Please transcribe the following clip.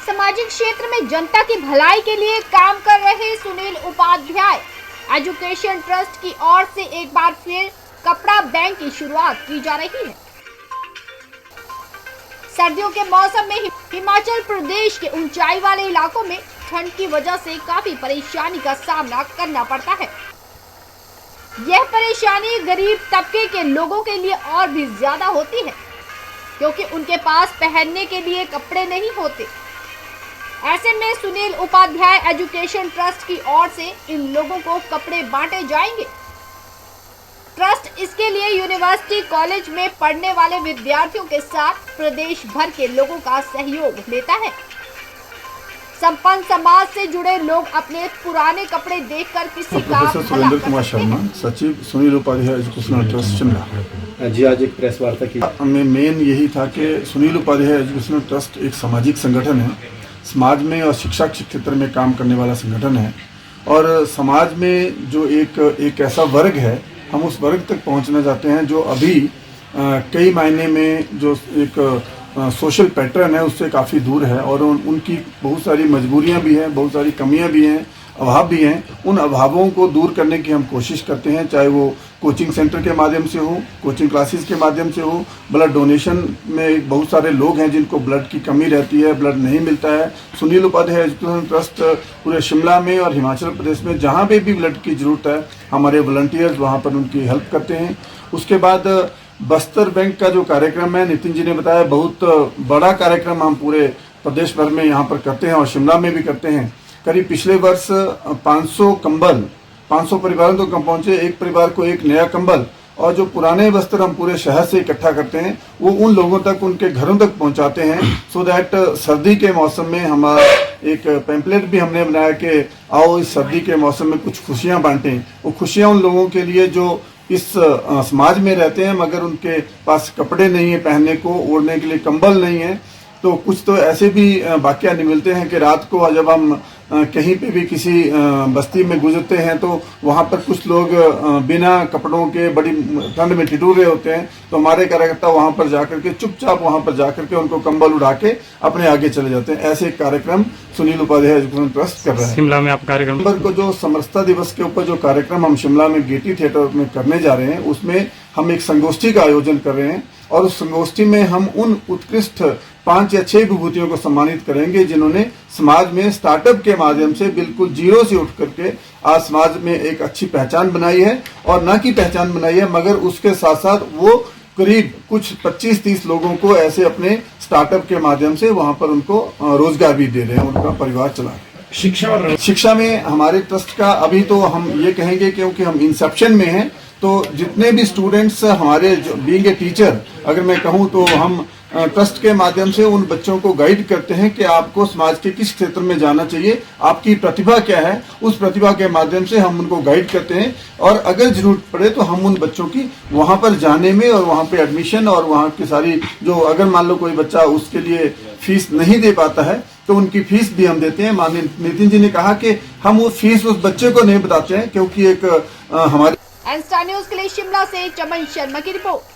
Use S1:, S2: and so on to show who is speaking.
S1: सामाजिक क्षेत्र में जनता की भलाई के लिए काम कर रहे सुनील उपाध्याय एजुकेशन ट्रस्ट की ओर से एक बार फिर कपड़ा बैंक की शुरुआत की जा रही है। सर्दियों के मौसम में हिमाचल प्रदेश के ऊंचाई वाले इलाकों में ठंड की वजह से काफी परेशानी का सामना करना पड़ता है। यह परेशानी गरीब तबके के लोगों के लिए और भी ज्यादा होती है क्योंकि उनके पास पहनने के लिए कपड़े नहीं होते। ऐसे में सुनील उपाध्याय एजुकेशन ट्रस्ट की ओर से इन लोगों को कपड़े बांटे जाएंगे। ट्रस्ट इसके लिए यूनिवर्सिटी कॉलेज में पढ़ने वाले विद्यार्थियों के साथ प्रदेश भर के लोगों का सहयोग लेता है। संपन्न समाज से जुड़े लोग अपने पुराने कपड़े देखकर किसी का भला कर
S2: कुमार शर्मा, सचिव सुनील उपाध्याय एजुकेशनल ट्रस्ट शिमला
S3: जी। आज एक प्रेस वार्ता की
S2: में मेन यही था कि सुनील उपाध्याय एजुकेशनल ट्रस्ट एक सामाजिक संगठन है, समाज में और शिक्षा के क्षेत्र में काम करने वाला संगठन है और समाज में जो एक ऐसा वर्ग है, हम उस वर्ग तक पहुंचना चाहते हैं जो अभी कई मायने में जो एक सोशल पैटर्न है उससे काफ़ी दूर है और उनकी बहुत सारी मजबूरियां भी हैं, बहुत सारी कमियां भी हैं, अभाव भी हैं। उन अभावों को दूर करने की हम कोशिश करते हैं, चाहे वो कोचिंग सेंटर के माध्यम से हो, कोचिंग क्लासेस के माध्यम से हो, ब्लड डोनेशन में बहुत सारे लोग हैं जिनको ब्लड की कमी रहती है, ब्लड नहीं मिलता है। सुनील उपाध्याय एजुकेशन ट्रस्ट पूरे शिमला में और हिमाचल प्रदेश में जहाँ पे भी ब्लड की ज़रूरत है, हमारे वॉलंटियर्स वहाँ पर उनकी हेल्प करते हैं। उसके बाद बस्तर बैंक का जो कार्यक्रम है, नितिन जी ने बताया, बहुत बड़ा कार्यक्रम हम पूरे प्रदेश भर में यहाँ पर करते हैं और शिमला में भी करते हैं। करीब पिछले वर्ष 500 कंबल 500 परिवारों तक कम पहुँचे, एक परिवार को एक नया कंबल, और जो पुराने वस्त्र हम पूरे शहर से इकट्ठा करते हैं वो उन लोगों तक, उनके घरों तक पहुंचाते हैं, सो दैट सर्दी के मौसम में हमारा एक पैम्पलेट भी हमने बनाया कि आओ इस सर्दी के मौसम में कुछ खुशियां बांटें। वो खुशियां उन लोगों के लिए जो इस समाज में रहते हैं मगर उनके पास कपड़े नहीं है पहनने को, ओढ़ने के लिए कंबल नहीं है। तो कुछ तो ऐसे भी वाकया नहीं मिलते हैं कि रात को जब हम कहीं पे भी किसी बस्ती में गुजरते हैं तो वहाँ पर कुछ लोग बिना कपड़ों के बड़ी ठंड में ठिठुरे होते हैं, तो हमारे कार्यकर्ता वहाँ पर जाकर के चुपचाप वहाँ पर जाकर के उनको कंबल उड़ा के अपने आगे चले जाते हैं। ऐसे कार्यक्रम सुनील उपाध्याय एजुकेशन ट्रस्ट कर रहे हैं।
S3: शिमला में आप कार्यक्रम
S2: को जो समरसता दिवस के ऊपर जो कार्यक्रम हम शिमला में गेटी थिएटर में करने जा रहे हैं, उसमें हम एक संगोष्ठी का आयोजन कर रहे हैं और उस संगोष्ठी में हम उन उत्कृष्ट 5 या 6 विभूतियों को सम्मानित करेंगे जिन्होंने समाज में स्टार्टअप के माध्यम से बिल्कुल जीरो से उठ करके आज समाज में एक अच्छी पहचान बनाई है, और न कि पहचान बनाई है मगर उसके साथ साथ वो करीब कुछ 25-30 लोगों को ऐसे अपने स्टार्टअप के माध्यम से वहां पर उनको रोजगार भी दे रहे हैं, उनका परिवार चला रहे हैं। शिक्षा में हमारे ट्रस्ट का अभी तो हम ये कहेंगे क्योंकि हम इंसेप्शन में हैं, तो जितने भी स्टूडेंट्स हमारे बीइंग ए टीचर अगर मैं कहूँ तो हम ट्रस्ट के माध्यम से उन बच्चों को गाइड करते हैं कि आपको समाज के किस क्षेत्र में जाना चाहिए, आपकी प्रतिभा क्या है, उस प्रतिभा के माध्यम से हम उनको गाइड करते हैं और अगर जरूरत पड़े तो हम उन बच्चों की वहां पर जाने में और वहां पे एडमिशन और वहां की सारी जो अगर मान लो कोई बच्चा उसके लिए फीस नहीं दे पाता है तो उनकी फीस भी हम देते हैं। माननीय नितिन जी ने कहा कि हम वो फीस उस बच्चे को नहीं बताते हैं क्योंकि एक हमारे
S1: एन स्टार न्यूज के लिए शिमला से चमन शर्मा की रिपोर्ट।